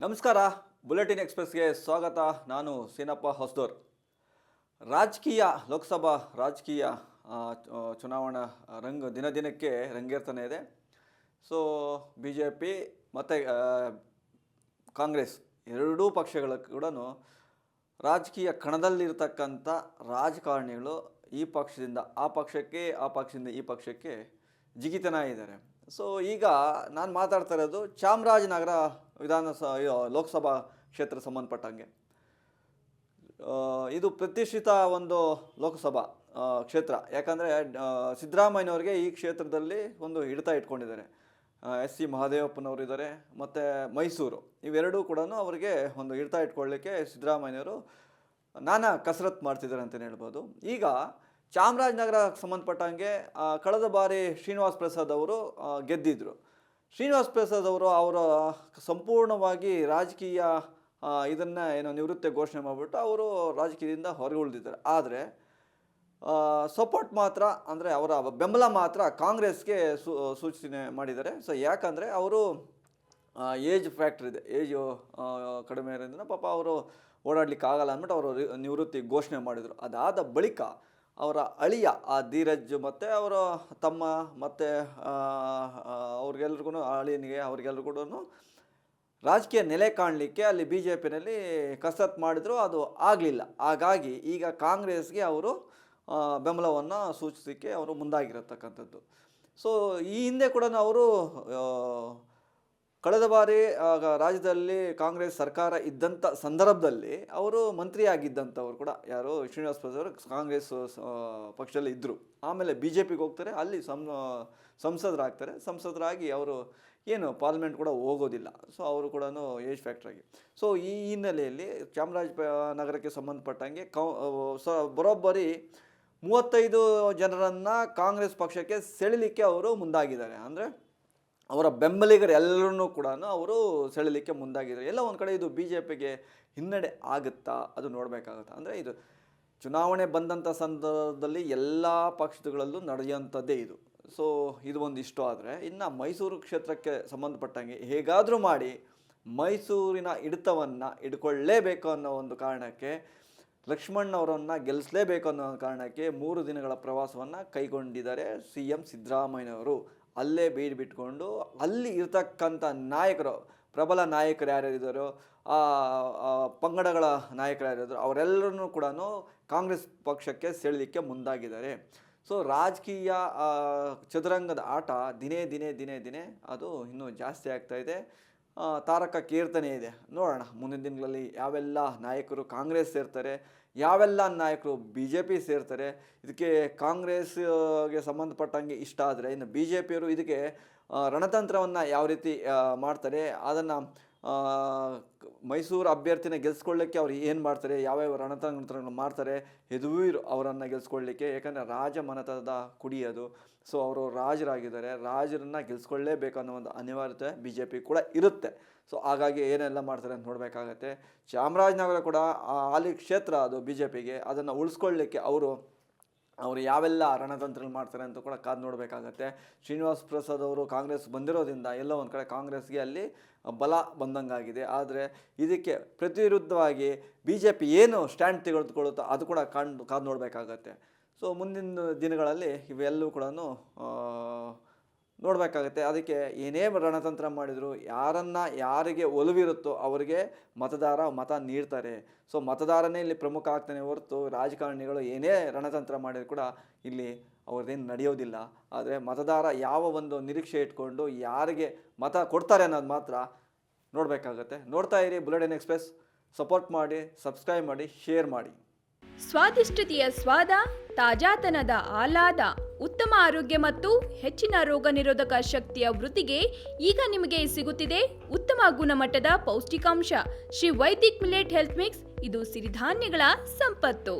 ನಮಸ್ಕಾರ. ಬುಲೆಟಿನ್ ಎಕ್ಸ್‌ಪ್ರೆಸ್‌ಗೆ ಸ್ವಾಗತ. ನಾನು ಸೀನಪ್ಪ ಹೊಸದೂರ್. ರಾಜಕೀಯ ಲೋಕಸಭಾ ರಾಜಕೀಯ ಚುನಾವಣಾ ದಿನ ದಿನಕ್ಕೆ ರಂಗೇರ್ತಾನೆ ಇದೆ. ಸೊ BJP ಮತ್ತು ಕಾಂಗ್ರೆಸ್ ಎರಡೂ ಪಕ್ಷಗಳ ಕೂಡ ರಾಜಕೀಯ ಕಣದಲ್ಲಿರ್ತಕ್ಕಂಥ ರಾಜಕಾರಣಿಗಳು ಈ ಪಕ್ಷದಿಂದ ಆ ಪಕ್ಷಕ್ಕೆ, ಆ ಪಕ್ಷದಿಂದ ಈ ಪಕ್ಷಕ್ಕೆ ಜಿಗಿತನ ಇದ್ದಾರೆ. ಸೊ ಈಗ ನಾನು ಮಾತಾಡ್ತಾ ಇರೋದು ಚಾಮರಾಜನಗರ ಲೋಕಸಭಾ ಕ್ಷೇತ್ರ ಸಂಬಂಧಪಟ್ಟಂಗೆ. ಇದು ಪ್ರತಿಷ್ಠಿತ ಒಂದು ಲೋಕಸಭಾ ಕ್ಷೇತ್ರ. ಯಾಕಂದರೆ ಸಿದ್ದರಾಮಯ್ಯನವ್ರಿಗೆ ಈ ಕ್ಷೇತ್ರದಲ್ಲಿ ಒಂದು ಹಿಡಿತ ಇಟ್ಕೊಂಡಿದ್ದಾರೆ. SC ಮಹದೇವಪ್ಪನವರು ಇದ್ದಾರೆ ಮತ್ತು ಮೈಸೂರು, ಇವೆರಡೂ ಕೂಡ ಅವರಿಗೆ ಒಂದು ಹಿಡಿತ ಇಟ್ಕೊಳ್ಳಿಕ್ಕೆ ಸಿದ್ದರಾಮಯ್ಯನವರು ನಾನಾ ಕಸರತ್ತು ಮಾಡ್ತಿದ್ದಾರೆ ಅಂತಲೇ ಹೇಳ್ಬೋದು. ಈಗ ಚಾಮರಾಜನಗರ ಸಂಬಂಧಪಟ್ಟಂಗೆ ಕಳೆದ ಬಾರಿ ಶ್ರೀನಿವಾಸ್ ಪ್ರಸಾದ್ ಅವರು ಗೆದ್ದಿದ್ದರು. ಶ್ರೀನಿವಾಸ್ ಪ್ರಸಾದ್ ಅವರು ಸಂಪೂರ್ಣವಾಗಿ ರಾಜಕೀಯ ಇದನ್ನು ನಿವೃತ್ತಿ ಘೋಷಣೆ ಮಾಡಿಬಿಟ್ಟು ಅವರು ರಾಜಕೀಯದಿಂದ ಹೊರಗೆ ಉಳಿದಿದ್ದಾರೆ. ಆದರೆ ಸಪೋರ್ಟ್ ಮಾತ್ರ, ಅಂದರೆ ಅವರ ಬೆಂಬಲ ಮಾತ್ರ ಕಾಂಗ್ರೆಸ್ಗೆ ಸೂಚನೆ ಮಾಡಿದ್ದಾರೆ. ಸೊ ಯಾಕಂದರೆ ಅವರು ಏಜ್ ಫ್ಯಾಕ್ಟ್ರ್ ಇದೆ, ಏಜು ಕಡಿಮೆ ಇರೋದ್ರಿಂದ ಪಾಪ ಅವರು ಓಡಾಡ್ಲಿಕ್ಕೆ ಆಗಲ್ಲ ಅಂದ್ಬಿಟ್ಟು ಅವರು ನಿವೃತ್ತಿ ಘೋಷಣೆ ಮಾಡಿದರು. ಅದಾದ ಬಳಿಕ ಅವರ ಅಳಿಯ ಧೀರಜ್ ಮತ್ತು ಅವರ ತಮ್ಮ ಮತ್ತು ಅವ್ರಿಗೆಲ್ರಿಗೂ ಅಳಿಯನಿಗೆ ಅವ್ರಿಗೆಲ್ರಿಗೂ ರಾಜಕೀಯ ನೆಲೆ ಕಾಣಲಿಕ್ಕೆ ಅಲ್ಲಿ BJPನಲ್ಲಿ ಕಸರತ್ತು ಮಾಡಿದ್ರು, ಅದು ಆಗಲಿಲ್ಲ. ಹಾಗಾಗಿ ಈಗ ಕಾಂಗ್ರೆಸ್ಗೆ ಅವರು ಬೆಂಬಲವನ್ನು ಸೂಚಿಸಲಿಕ್ಕೆ ಅವರು ಮುಂದಾಗಿರತಕ್ಕಂಥದ್ದು. ಸೊ ಈ ಹಿಂದೆ ಕೂಡ ಅವರು ಕಳೆದ ಬಾರಿ ರಾಜ್ಯದಲ್ಲಿ ಕಾಂಗ್ರೆಸ್ ಸರ್ಕಾರ ಇದ್ದಂಥ ಸಂದರ್ಭದಲ್ಲಿ ಅವರು ಮಂತ್ರಿಯಾಗಿದ್ದಂಥವ್ರು ಕೂಡ, ಯಾರು ಶ್ರೀನಿವಾಸ್ ಪ್ರಸಾದ್ ಅವರು ಕಾಂಗ್ರೆಸ್ ಪಕ್ಷದಲ್ಲಿ ಇದ್ದರು. ಆಮೇಲೆ BJPಗೆ ಹೋಗ್ತಾರೆ, ಅಲ್ಲಿ ಸಂಸದರಾಗ್ತಾರೆ. ಸಂಸದರಾಗಿ ಅವರು ಏನು ಪಾರ್ಲಿಮೆಂಟ್ ಕೂಡ ಹೋಗೋದಿಲ್ಲ. ಸೊ ಅವರು ಕೂಡ ಏಜ್ ಫ್ಯಾಕ್ಟ್ರಾಗಿ. ಸೊ ಈ ಹಿನ್ನೆಲೆಯಲ್ಲಿ ಚಾಮರಾಜನಗರಕ್ಕೆ ಸಂಬಂಧಪಟ್ಟಂಗೆ ಬರೋಬ್ಬರಿ 35 ಜನರನ್ನು ಕಾಂಗ್ರೆಸ್ ಪಕ್ಷಕ್ಕೆ ಸೆಳೆಯಲಿಕ್ಕೆ ಅವರು ಮುಂದಾಗಿದ್ದಾರೆ. ಅಂದರೆ ಅವರ ಬೆಂಬಲಿಗರು ಎಲ್ಲರನ್ನೂ ಕೂಡ ಅವರು ಸೆಳೆಯಲಿಕ್ಕೆ ಮುಂದಾಗಿದ್ದಾರೆ. ಎಲ್ಲ ಒಂದು ಕಡೆ ಇದು BJPಗೆ ಹಿನ್ನಡೆ ಆಗುತ್ತಾ, ಅದು ನೋಡಬೇಕಾಗುತ್ತೆ. ಅಂದರೆ ಇದು ಚುನಾವಣೆ ಬಂದಂಥ ಸಂದರ್ಭದಲ್ಲಿ ಎಲ್ಲ ಪಕ್ಷಗಳಲ್ಲೂ ನಡೆಯುವಂಥದ್ದೇ ಇದು. ಸೊ ಇದು ಒಂದಿಷ್ಟು. ಆದರೆ ಇನ್ನು ಮೈಸೂರು ಕ್ಷೇತ್ರಕ್ಕೆ ಸಂಬಂಧಪಟ್ಟಂಗೆ ಹೇಗಾದರೂ ಮಾಡಿ ಮೈಸೂರಿನ ಹಿಡಿತವನ್ನು ಹಿಡ್ಕೊಳ್ಳೇಬೇಕು ಅನ್ನೋ ಒಂದು ಕಾರಣಕ್ಕೆ, ಲಕ್ಷ್ಮಣ್ ಅವರನ್ನು ಗೆಲ್ಲಿಸಲೇಬೇಕು ಅನ್ನೋ ಕಾರಣಕ್ಕೆ 3 ದಿನಗಳ ಪ್ರವಾಸವನ್ನು ಕೈಗೊಂಡಿದ್ದಾರೆ CM ಸಿದ್ದರಾಮಯ್ಯನವರು. ಅಲ್ಲೇ ಬೀಡು ಬಿಟ್ಕೊಂಡು ಅಲ್ಲಿ ಇರ್ತಕ್ಕಂಥ ನಾಯಕರು, ಪ್ರಬಲ ನಾಯಕರು ಯಾರ್ಯಾರಿದ್ದಾರೋ, ಪಂಗಡಗಳ ನಾಯಕರು ಯಾರ್ಯಾರಿದ್ದಾರೋ ಅವರೆಲ್ಲರನ್ನೂ ಕೂಡ ಕಾಂಗ್ರೆಸ್ ಪಕ್ಷಕ್ಕೆ ಸೆಳೆಯಲಿಕ್ಕೆ ಮುಂದಾಗಿದ್ದಾರೆ. ಸೊ ರಾಜಕೀಯ ಚದುರಂಗದ ಆಟ ದಿನೇ ದಿನೇ ದಿನೇ ದಿನೇ ಅದು ಇನ್ನೂ ಜಾಸ್ತಿ ಆಗ್ತಾಯಿದೆ. ತಾರಕಕ್ಕೇರ್ತಾನೆ ಇದೆ. ನೋಡೋಣ ಮುಂದಿನ ದಿನಗಳಲ್ಲಿ ಯಾವೆಲ್ಲ ನಾಯಕರು ಕಾಂಗ್ರೆಸ್ ಸೇರ್ತಾರೆ, ಯಾವೆಲ್ಲ ನಾಯಕರು BJP ಸೇರ್ತಾರೆ. ಇದಕ್ಕೆ ಕಾಂಗ್ರೆಸ್ಗೆ ಸಂಬಂಧಪಟ್ಟಂಗೆ ಇಷ್ಟ ಆದರೆ ಇನ್ನು BJPಯವರು ಇದಕ್ಕೆ ರಣತಂತ್ರವನ್ನು ಯಾವ ರೀತಿ ಮಾಡ್ತಾರೆ, ಅದನ್ನು ಮೈಸೂರು ಅಭ್ಯರ್ಥಿನ ಗೆಲ್ಸ್ಕೊಳ್ಳಿಕ್ಕೆ ಅವ್ರು ಏನು ಮಾಡ್ತಾರೆ, ಯಾವ್ಯಾವ ರಣತಂತ್ರಗಳು ಮಾಡ್ತಾರೆ, ಯದುವೀರ್ ಅವರನ್ನು ಗೆಲ್ಸ್ಕೊಳ್ಳಿಕ್ಕೆ. ಯಾಕಂದರೆ ರಾಜಮನೆತನದ ಕುಡಿ ಅದು. ಸೊ ಅವರು ರಾಜರಾಗಿದ್ದಾರೆ, ರಾಜರನ್ನು ಗೆಲ್ಸ್ಕೊಳ್ಳೇಬೇಕು ಅನ್ನೋ ಒಂದು ಅನಿವಾರ್ಯತೆ BJP ಕೂಡ ಇರುತ್ತೆ. ಸೊ ಹಾಗಾಗಿ ಏನೆಲ್ಲ ಮಾಡ್ತಾರೆ ಅಂತ ನೋಡಬೇಕಾಗತ್ತೆ. ಚಾಮರಾಜನಗರ ಕೂಡ ಅಲ್ಲಿ ಕ್ಷೇತ್ರ ಅದು BJPಗೆ, ಅದನ್ನು ಉಳಿಸ್ಕೊಳ್ಳಿಕ್ಕೆ ಅವರು ಯಾವೆಲ್ಲ ರಣತಂತ್ರಗಳು ಮಾಡ್ತಾರೆ ಅಂತ ಕೂಡ ಕಾದು ನೋಡಬೇಕಾಗತ್ತೆ. ಶ್ರೀನಿವಾಸ್ ಪ್ರಸಾದ್ ಅವರು ಕಾಂಗ್ರೆಸ್ ಬಂದಿರೋದ್ರಿಂದ ಎಲ್ಲೋ ಒಂದು ಕಡೆ ಕಾಂಗ್ರೆಸ್ಗೆ ಅಲ್ಲಿ ಬಲ ಬಂದಂಗಾಗಿದೆ. ಆದರೆ ಇದಕ್ಕೆ ಪ್ರತಿವಿರುದ್ಧವಾಗಿ BJP ಏನು ಸ್ಟ್ಯಾಂಡ್ ತೆಗೆದುಕೊಳ್ಳುತ್ತೋ ಅದು ಕೂಡ ಕಾದು ನೋಡಬೇಕಾಗತ್ತೆ. ಸೊ ಮುಂದಿನ ದಿನಗಳಲ್ಲಿ ಇವೆಲ್ಲವೂ ಕೂಡ ನೋಡಬೇಕಾಗತ್ತೆ. ಅದಕ್ಕೆ ಏನೇ ರಣತಂತ್ರ ಮಾಡಿದರೂ ಯಾರಿಗೆ ಒಲವಿರುತ್ತೋ ಅವರಿಗೆ ಮತ ನೀಡ್ತಾರೆ. ಸೊ ಮತದಾರನೇ ಇಲ್ಲಿ ಪ್ರಮುಖ ಆಗ್ತಾನೆ ಹೊರತು ರಾಜಕಾರಣಿಗಳು ಏನೇ ರಣತಂತ್ರ ಮಾಡಿದ್ರು ಕೂಡ ಇಲ್ಲಿ ಅವ್ರದ್ದೇನು ನಡೆಯೋದಿಲ್ಲ. ಆದರೆ ಮತದಾರ ಯಾವ ಒಂದು ನಿರೀಕ್ಷೆ ಇಟ್ಕೊಂಡು ಯಾರಿಗೆ ಮತ ಕೊಡ್ತಾರೆ ಅನ್ನೋದು ಮಾತ್ರ ನೋಡಬೇಕಾಗತ್ತೆ. ನೋಡ್ತಾ ಇರಿ ಬುಲೆಟಿನ್ ಎಕ್ಸ್‌ಪ್ರೆಸ್. ಸಪೋರ್ಟ್ ಮಾಡಿ, ಸಬ್ಸ್ಕ್ರೈಬ್ ಮಾಡಿ, ಶೇರ್ ಮಾಡಿ. ಸ್ವಾದಿಷ್ಟತೆಯ ಸ್ವಾದ, ತಾಜಾತನದ ಆಹ್ಲಾದ, ಉತ್ತಮ ಆರೋಗ್ಯ ಮತ್ತು ಹೆಚ್ಚಿನ ರೋಗ ನಿರೋಧಕ ಶಕ್ತಿಯ ವೃದ್ಧಿಗೆ ಈಗ ನಿಮಗೆ ಸಿಗುತ್ತಿದೆ ಉತ್ತಮ ಗುಣಮಟ್ಟದ ಪೌಷ್ಟಿಕಾಂಶ Shri Vaidik millet health mix. ಇದು ಸಿರಿಧಾನ್ಯಗಳ ಸಂಪತ್ತು.